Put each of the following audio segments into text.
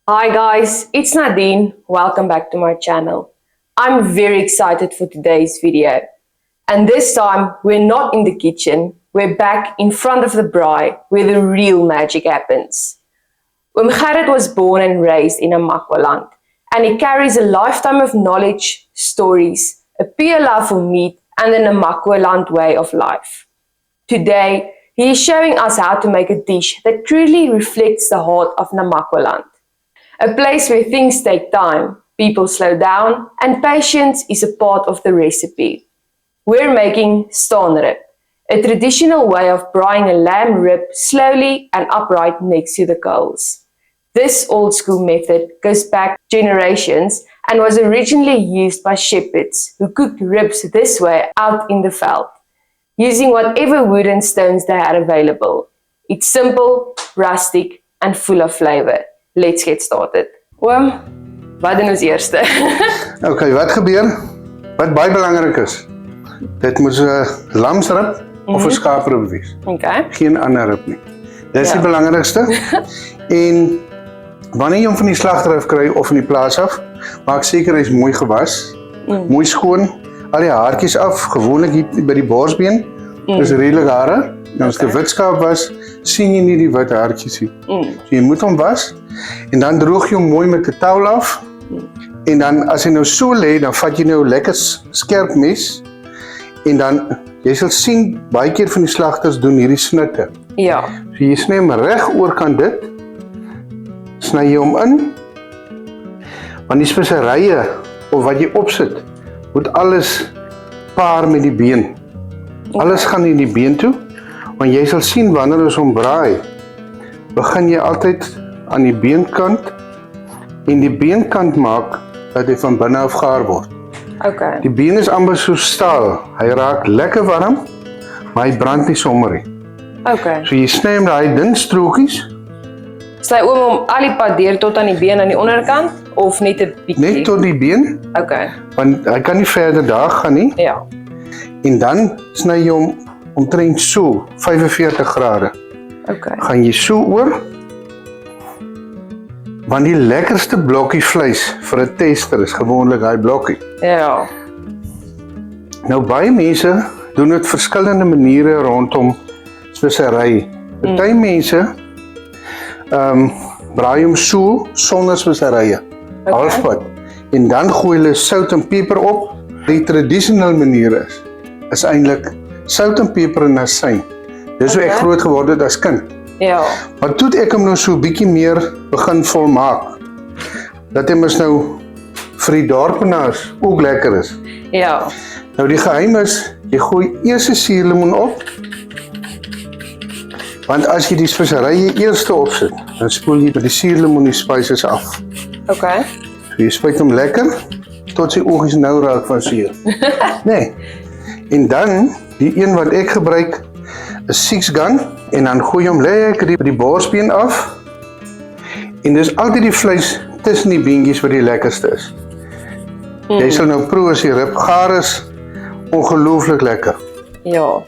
Hi guys, it's Nadine. Welcome back to my channel. I'm very excited for today's video. And this time, we're not in the kitchen, we're back in front of the braai where the real magic happens. Oom Gerrit was born and raised in Namakwaland, and he carries a lifetime of knowledge, stories, a pure love for meat, and the Namakwaland way of life. Today, he is showing us how to make a dish that truly reflects the heart of Namakwaland. A place where things take time, people slow down, and patience is a part of the recipe. We're making staanrib, a traditional way of braaiing a lamb rib slowly and upright next to the coals. This old school method goes back generations and was originally used by shepherds who cooked ribs this way out in the veld, using whatever wood and stones they had available. It's simple, rustic, and full of flavor. Let's get started. Oom, wat doen ons eerste? Okay, wat gebeur? Wat baie belangrik is, dit moet 'n lamsrib of 'n skaaprib wees. Okay. Geen ander rib nie. Dis die belangrikste. En wanneer jy hom van die slagter af kry of van die plaas af, maak seker hy's mooi gewas, mooi skoon, al die haartjies af, gewoonlik hier by die borsbeen, is redelik hare. En as dit 'n wit skaap was, sien jy nie die wit haartjies nie. So jy moet hom was en dan droog jy hom mooi met 'n towel af. En dan as hy nou so lê, dan vat jy nou 'n lekker skerp mes en dan jy sal sien baie keer van die slagters doen hierdie snitte. Ja. So jy sny hom reg oorkant dit. Sny jy hom in. Want die speserye of wat jy opsit, moet alles paar met die been. Alles gaan in die been toe. Want jy sal sien wanneer ons hom braai, begin jy altyd aan die beenkant en die beenkant maak dat hy van binne af gaar word. Okay. Die been is amper so staal. Hy raak lekker warm, maar hy brand nie sommer nie. Okay. So jy sny hom daai dun strokies, Sny oom hom al die pad deur tot aan die been aan die onderkant of net 'n bietjie? net tot die been, Okay. want hy kan nie verder daar gaan nie. Ja. En dan sny jy hom omtrent so 45 grade. Okay. Gaan jy so oor. Want die lekkerste blokkie vleis vir 'n tester is gewoonlik daai blokkie. Ja. Nou baie mense doen dit verskillende maniere rondom spesery. Party mense braai hom so sonder speserye. Halfpad. En dan gooi hulle sout en peper op. Die tradisionele manier is eintlik sout en peper en asyn. Dis hoe ek groot geword het as kind. Ja. Maar toe ek hom nou so 'n bietjie meer begin volmaak, dat hy mos nou vir die dorpenaars ook lekker is. Ja. Nou die geheim is, jy gooi eers 'n suurlemoen op. Want as jy die speserye eers opsit, dan spoel jy met die suurlemoen die spices af. Okay. So jy spuit hom lekker tot sy oogies nou raak van suur. Nee. En dan die een wat ek gebruik is 6 gun en dan gooi jy hom lekker die borsbeen af. En dis altyd die vleis tussen die beentjies wat die lekkerste is. Jy sal nou proe as die rib gaar is, ongelooflik lekker. Ja.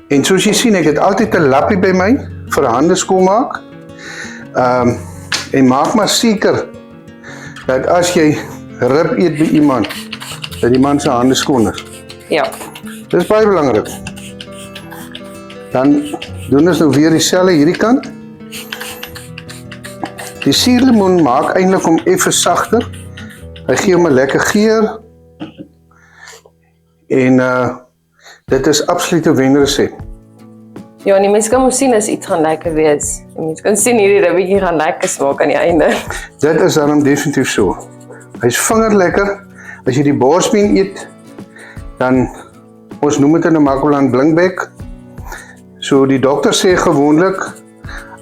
En soos jy sien, ek het altyd 'n lappie by my vir hande skoonmaak. En maak maar seker dat as jy rib eet by iemand, dat die man se hande skoon is. Ja. Dis baie belangrik. Dan doen ons nou weer dieselfde hierdie kant. Die suurlemoen maak eintlik hom effe sagter. Hy gee hom 'n lekker geur. En dit is absoluut 'n wenresep. Ja, en die mens kan mos sien as iets gaan lekker wees. Die mens kan sien hierdie ribbetjie gaan lekker smaak aan die einde. Dit is dan definitief so. Hy's vingerlekker. As jy die borsbeen eet, dan ons noem dit in Namakwaland blinkbek. So die dokter sê gewoonlik,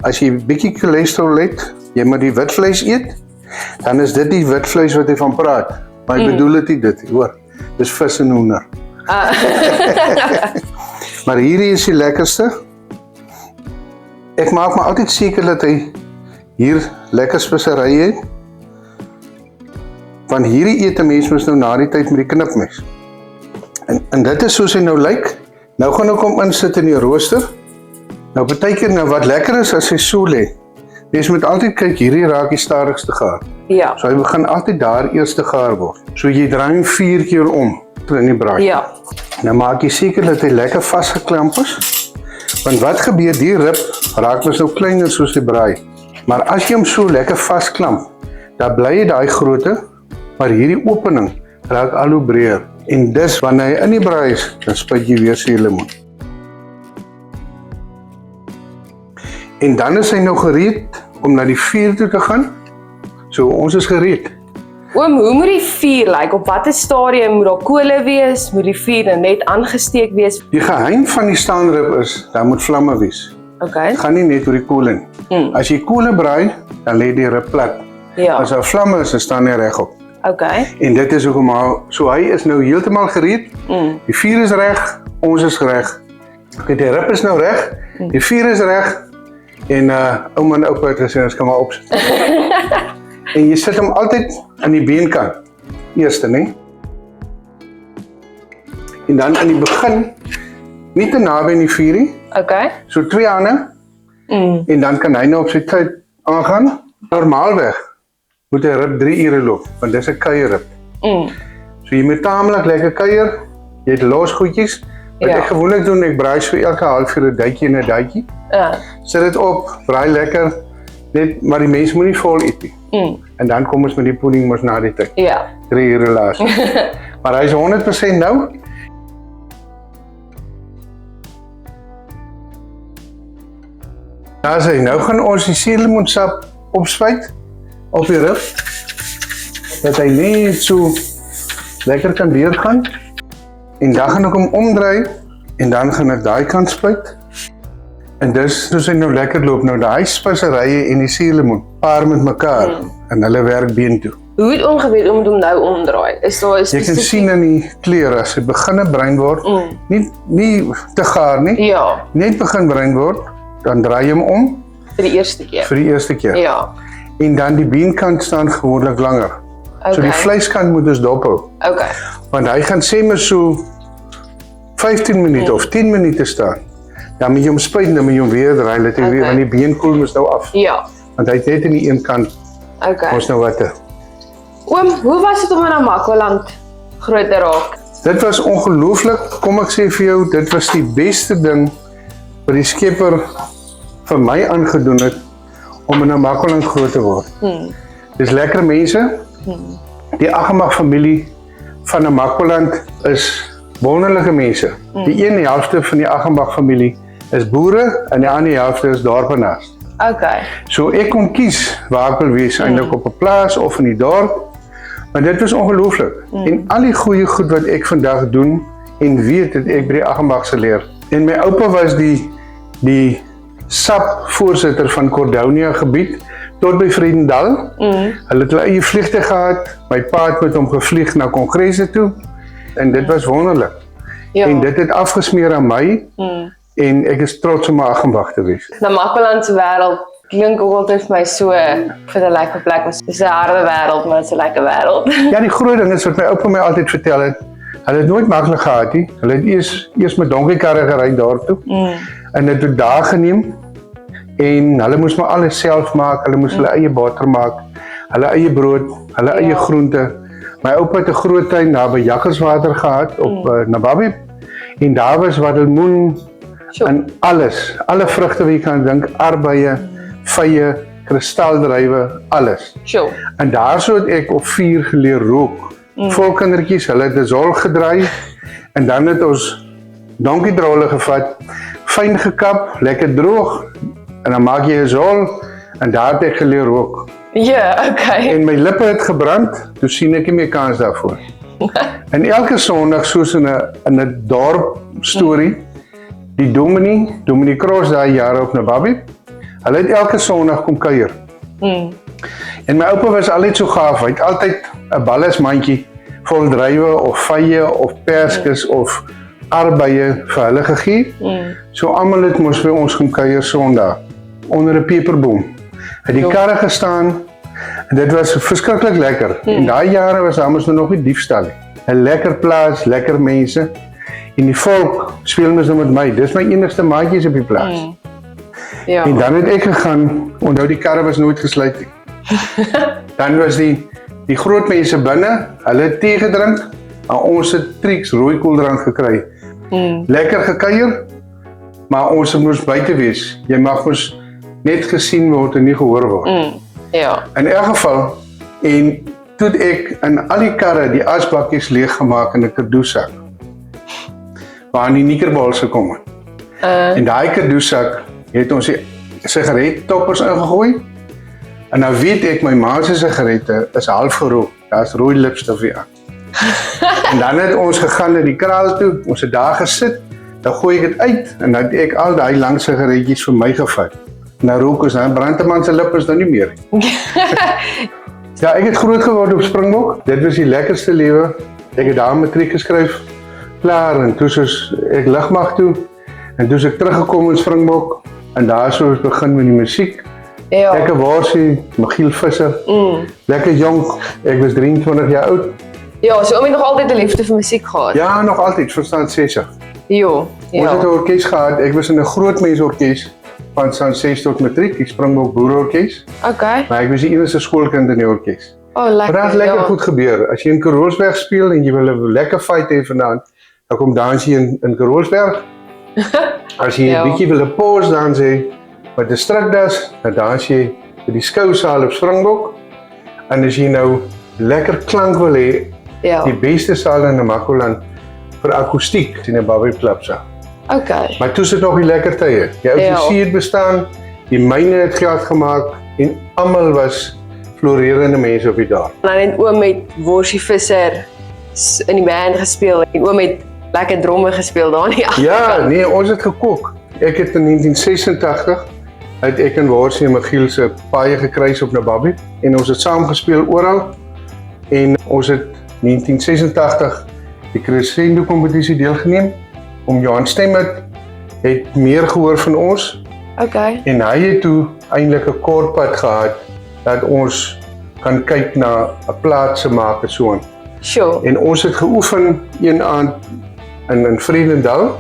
as jy bietjie cholesterol het, jy moet die wit vleis eet, dan is dit die wit vleis wat hy van praat. Maar hy bedoel dit nie dit, hoor. Dis vis en hoender. Maar hierdie is die lekkerste. Ek maak maar altyd seker dat hy hier lekker speserye het. Want hierdie eet 'n mens mos nou na die tyd met die knipmes. En dit is soos hy nou lyk. Nou gaan ek hom insit in die rooster. Nou partykeer nou wat lekker is as hy so lê, Mens moet altyd kyk, hierdie raak die stadigste gaar. Ja. So hy begin altyd daar eers te gaar word. So jy draai hom 4 keer om in die braai. Ja. Nou maak jy seker dat hy lekker vasgeklamp is. Want wat gebeur, die rib raak mos nou kleiner soos die braai. Maar as jy hom so lekker vasklamp, dan bly hy daai grootte, maar hierdie opening raak al hoe breër. En dis wanneer hy in die braai is, dan spuit jy weer suurlemoen. En dan is hy nou gereed om na die vuur toe te gaan. So ons is gereed. Oom, hoe moet die vuur lyk? Op watter stadium moet daar kole wees? Moet die vuur nou net aangesteek wees? Die geheim van die staanrib is, daar moet vlamme wees. Okay. Het gaan nie net oor die kool nie. As jy koole braai, dan lê die rib plat. Ja. As daar vlamme is, dan staan hy regop. Okay. En dit is hoekom so hy is nou heeltemal gereed. Die vuur is reg, ons is reg. Okay, die rib is nou reg, die vuur is reg en ouma en oupa het gesê ons kan maar opsit. En jy sit hom altyd aan die beenkant. Eerste, né? En dan in die begin nie te naby aan die vuur nie. Okay. So 2 hande. En dan kan hy nou op sy tyd aangaan. Normaalweg moet 'n rib 3 ure loop, want dis 'n kuierrib. So jy moet taamlik lekker kuier. Jy het los goedjies. Wat ek gewoonlik doen, ek braai so elke halfuur 'n duitjie en 'n duitjie. Ja. Sit dit op, braai lekker. Net maar die mens moet nie vol eet nie. En dan kom ons met die pudding mos na die tyd. Ja. 3 ure laas. Maar hy is 100% nou. Daar sê, nou gaan ons die suurlemoensap opspuit op die rib, dat hy net so lekker kan deurgaan. En dan gaan ek hom omdraai en dan gaan ek daai kant spuit. En dis soos hy nou lekker loop. Nou daai speserye en die suurlemoen paar met mekaar en hulle werk beentoe. Hoe het oom geweet om hom nou omdraai? Is daar 'n Jy kan sien in die kleur as hy begin bruin word, nie te gaar nie, Ja, net begin bruin word, dan draai jy hom om vir die eerste keer. vir die eerste keer. Ja. En dan die beenkant staan gewoonlik langer. So die Okay. vleiskant moet ons dop hou. Okay. Want hy gaan sê maar so 15 minute of 10 minute staan. Dan moet jy hom spuit en dan moet jy hom weer draai, dat hy weer, want die been koel mos nou af. Ja. Want hy het net aan die een kant Okay. ons nou watte. Oom, hoe was dit om in Namakoland groot te raak? Dit was ongelooflik, kom ek sê vir jou, dit was die beste ding wat die Skepper vir my aangedoen het om in Namakoland groot te word. Dis lekker mense. Die Aggemag familie van Namakoland is wonderlike mense. Die een helfte van die Aggemag familie is boere en die ander helfte is dorpenaars. Okay. So ek kon kies waar ek wil wees, eintlik op 'n plaas of in die dorp. Maar dit was ongelooflik. En al die goeie goed wat ek vandag doen en weet het ek by die Aggemag geleer. En my oupa was die SAP voorsitter van Cordonia gebied tot by Vredendal. Hulle het hulle eie vliegtuig gehad. My pa het met hom gevlieg na kongresse toe. En dit was wonderlik. Ja. En dit het afgesmeer aan my. En ek is trots om 'n Aggemag te wees. Namakoland se wêreld klink ook altyd vir my so vir 'n lekker plek. Dis 'n harde wêreld, maar dit's 'n lekker wêreld. Ja, die groot ding is wat my oupa my altyd vertel het. Hulle het nooit maklik gehad nie. Hulle het eers met donkiekarre gery daar toe. En dit het dae geneem. En hulle moes maar alles self maak. Hulle moes hulle eie botter maak, hulle eie brood, hulle eie groente. My oupa het 'n groot tuin daar by Jackerswater gehad op Nababi. En daar was wattelmoen en alles, alle vrugte wat jy kan dink, arbeie, vye, kristaldrywe, alles. Sure. En daarso het ek op vuur geleer rook. Vol kindertjies, hulle het 'n zol gedraai en dan het ons donkiedrolle gevat, fyn gekap, lekker droog en dan maak jy 'n zol en daar het ek geleer rook. Ja, okay. En my lippe het gebrand, toe sien ek nie meer kans daarvoor. En elke Sondag soos in 'n dorp storie, die Dominee Cross daai jare op Nababi, hulle het elke Sondag kom kuier. En my oupa was altyd so gaaf, hy het altyd 'n ballasmandjie vol druiwe of vye of perskes of arbeie vir hulle gegee. So almal het mos by ons kom kuier Sondag onder 'n peperboom. Het die karre gestaan en dit was verskriklik lekker. En daai jare was daar mos nog nie diefstal nie. 'n Lekker plaas, lekker mense. En die volk speel mos nou met my. Dis my enigste maatjies op die plaas. Ja. En dan het ek gegaan, onthou die karre was nooit gesluit nie. Dan was die groot mense binne, hulle het tee gedrink, en ons het Trix rooi koeldrank gekry. Lekker gekuier, maar ons moes buite wees. Jy mag ons net gesien word en nie gehoor word. Ja. In elk geval, en toe het ek in al die karre die asbakkies leeggemaak in 'n cadeausak, waar die nikkerballs gekom het. En daai cadeausak het ons die sigarettoppers ingegooi, en nou weet ek, my ma se sigarette is half gerook, daar's rooi lipstif aan. En dan het ons gegaan na die kraal toe, ons het daar gesit, dan gooi ek dit uit, en dan het ek al daai lang sigaretjies vir my gevat. Nou rook ons, dan brand 'n man se lip is nou nie meer. Ja, ek het groot geword op Springbok, dit was die lekkerste lewe. Ek het daar matriek geskryf, klaar, en toe soos ek lugmag toe, en toe is ek teruggekom in Springbok, en daar so het begin met die musiek. Ja. Lekker Worsie, Michiel Visser, lekker jonk, ek was 23 jaar oud. Ja, so oom het nog altyd 'n liefde vir musiek gehad. Ja, nog altyd, van staan 60. Jo, Ons het 'n ja. orkes gehad, ek was in 'n groot mensorkes van staan 6 tot matriek, die Springbok Boerorkes, Okay. maar ek was die enigste skoolkind in die orkes. Oh, Maar lekker. daar het lekker ja. goed gebeur. As jy in Karolsberg speel en jy wil 'n lekker fight hê vandaan, dan kom dans jy in Karolsberg. As jy 'n Ja. bietjie wil 'n pause dans hê, wat 'n strikdas, dan dans jy by die skousaal op Springbok. En as jy nou lekker klank wil hê, Ja. die beste saal in Namakoland vir akoestiek sien 'n Bobby Club sa. Okay. Maar toe sit nog die lekker tye. Die outjies het bestaan, die myne het geld gemaak en almal was florerende mense op die dorp. En dan het oom met Worsie Visser in die band gespeel en oom het lekker dromme gespeel daar in die Ja, agterkant. nee, ons het gekook. Ek het in 1986 het ek en Worsie en Michiel se paaie gekruis op Nababi en ons het saam gespeel oral en ons het 1986 die crescendo kompetisie deelgeneem. Om Johan Stemmert het meer gehoor van ons Okay. en hy het toe eintlik 'n kort pad gehad dat ons kan kyk na 'n plaat se maak en so aan. Sure. En ons het geoefen een aand in Vredendal.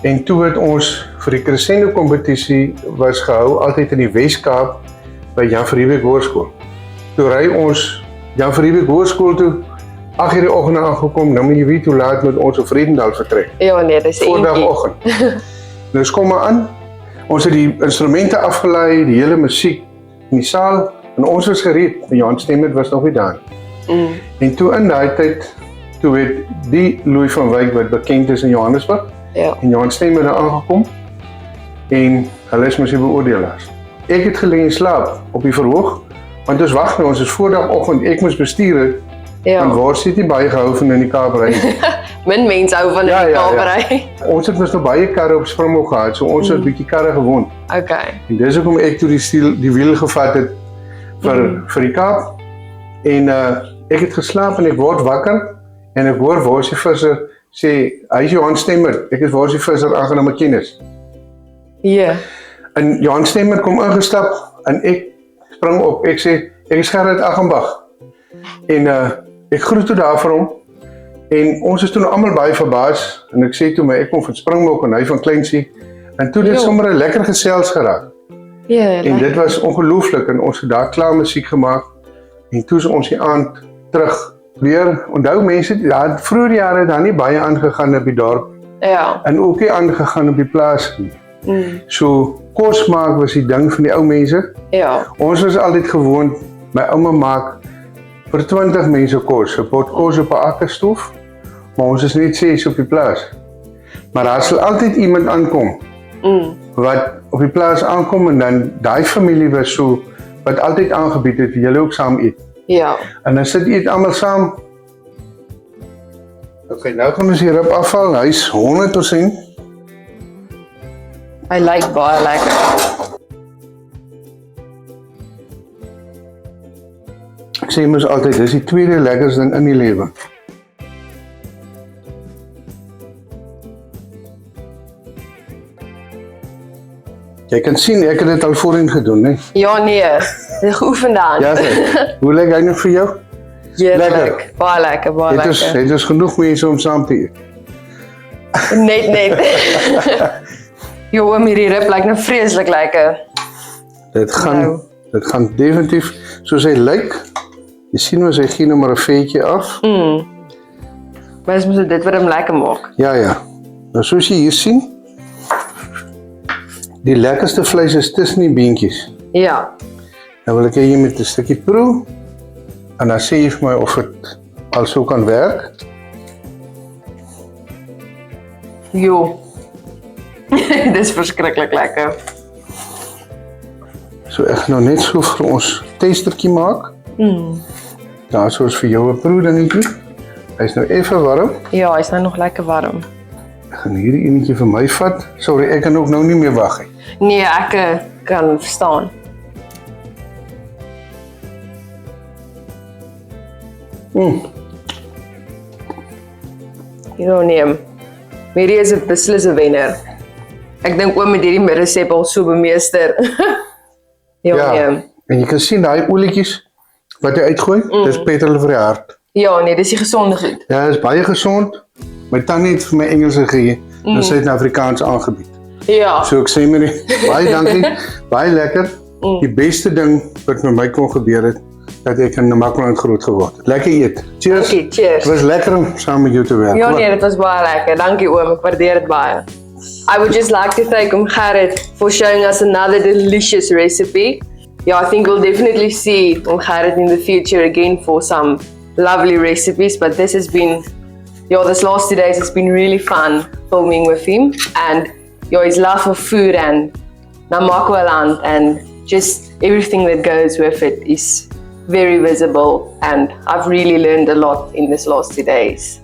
En toe het ons vir die crescendo kompetisie was gehou altyd in die Wes-Kaap by Jan Verriebeek Hoërskool. Toe ry ons Jan Verriebeek Hoërskool toe 8:00 die oggend aangekom, nou moet jy weet hoe laat moet ons op Vredendal vertrek. Ja, nee, dis Voordagoggend. Nou ons kom maar aan. Ons het die instrumente afgelei, die hele musiek in die saal en ons was gereed. En Johan Stemmert was nog nie daar. En toe in daai tyd, toe het die Louis van Wyk wat bekend is in Johannesburg Ja. en Johan Stemmert daar aangekom en hulle is mos die beoordelaars. Ek het gelê en slaap op die verhoog, want ons wag nou, ons is voordagoggend, ek moes bestuur het, Ja. want waar sit jy baie gehou van in die Kaap ry? Min mense hou van die Kaapery. Ons het mos nog baie karre op Springbok gehad, so ons het 'n bietjie karre gewoon. Okay. En dis hoekom ek toe die wiel gevat het vir die Kaap. En ek het geslaap en ek word wakker en ek hoor Worsie Visser sê, hy is Johan Stemmert, ek is Worsie Visser, aangename kennis. Ja. En Johan Stemmert kom ingestap en ek spring op. Ek sê, ek is Gerrit Aghenbach. En ek groet toe daar vir hom. En ons is toe almal baie verbaas en ek sê toe my ek kom van Springbok en hy van Kleinsie. En toe dit sommer 'n lekker gesels geraak. Ja. En dit was ongelooflik en ons het daar klaar musiek gemaak. En toe is ons die aand terug weer. Onthou mense, ja, vroeër jare het daar nie baie aangegaan op die dorp Ja. en ook nie aangegaan op die plaas nie. So kos maak was die ding van die ou mense. Ja. Ons was altyd gewoond, my ouma maak vir 20 mense kos, 'n pot kos op 'n akkerstof, maar ons is net 6 op die plaas. Maar daar sal altyd iemand aankom wat op die plaas aankom en dan daai familie was so wat altyd aangebied het, julle ook saam eet. Ja. En dan sit eet almal saam. Okay, nou gaan ons hier op afval, hy's 100%. Hy lyk baie lekker. Ek sê mos altyd, dis die tweede lekkerste ding in die lewe. Jy kan sien, ek het dit al voorheen gedoen, né? Ja, nee. Dis geoefen dan. Ja, sê. Hoe lyk hy nou vir jou? Heerlik. lekker. Baie lekker, baie lekker. Het is genoeg mense om saam te eet. Net. Jo, oom, hierdie rib lyk nou vreeslik lekker. Dit gaan, Nou. dit gaan definitief soos hy lyk. Jy sien hoe hy gee nou maar 'n vetjie af. Maar dis mos dit wat hom lekker maak. Ja. Nou soos jy hier sien, die lekkerste vleis is tussen die beentjies. Ja. Nou wil ek hê jy met 'n stukkie proe en dan sê jy vir my of dit al so kan werk. Jo. Dis verskriklik lekker. So ek gaan nou net so vir ons tastertjie maak. Daar soos vir jou 'n proe dingetjie. Hy's nou effe warm. Ja, hy's nou nog lekker warm. Ek gaan hierdie enetjie vir my vat. Sorry, ek kan ook nou nie meer wag nie. Nee, ek kan verstaan. Ja, nee. Hierdie is 'n beslisse wenner. Ek dink oom met hierdie resep al so bemeester. Ja, nee. En jy kan sien daai olietjies wat jy uitgooi, dis petrol vir die hart. Ja, nee, dis die gesonde goed. Ja, dis baie gesond. My tannie het vir my Engels gegee en Suid-Afrikaans aangebied. Ja. So ek sê maar net, baie dankie, baie lekker. Die beste ding wat met my kon gebeur het, dat ek in Namakwa groot geword het. Lekker eet. Cheers. Dankie, cheers. Het was lekker om saam met jou te werk. Ja, nee, dit was baie lekker. Dankie oom, ek waardeer dit baie. I would just like to thank Gerrit for showing us another delicious recipe. Yeah, I think we'll definitely see Gerrit in the future again for some lovely recipes, but this has been, this last 2 days has been really fun filming with him, and his love for food and Namakwa land and just everything that goes with it is very visible, and I've really learned a lot in this last 2 days.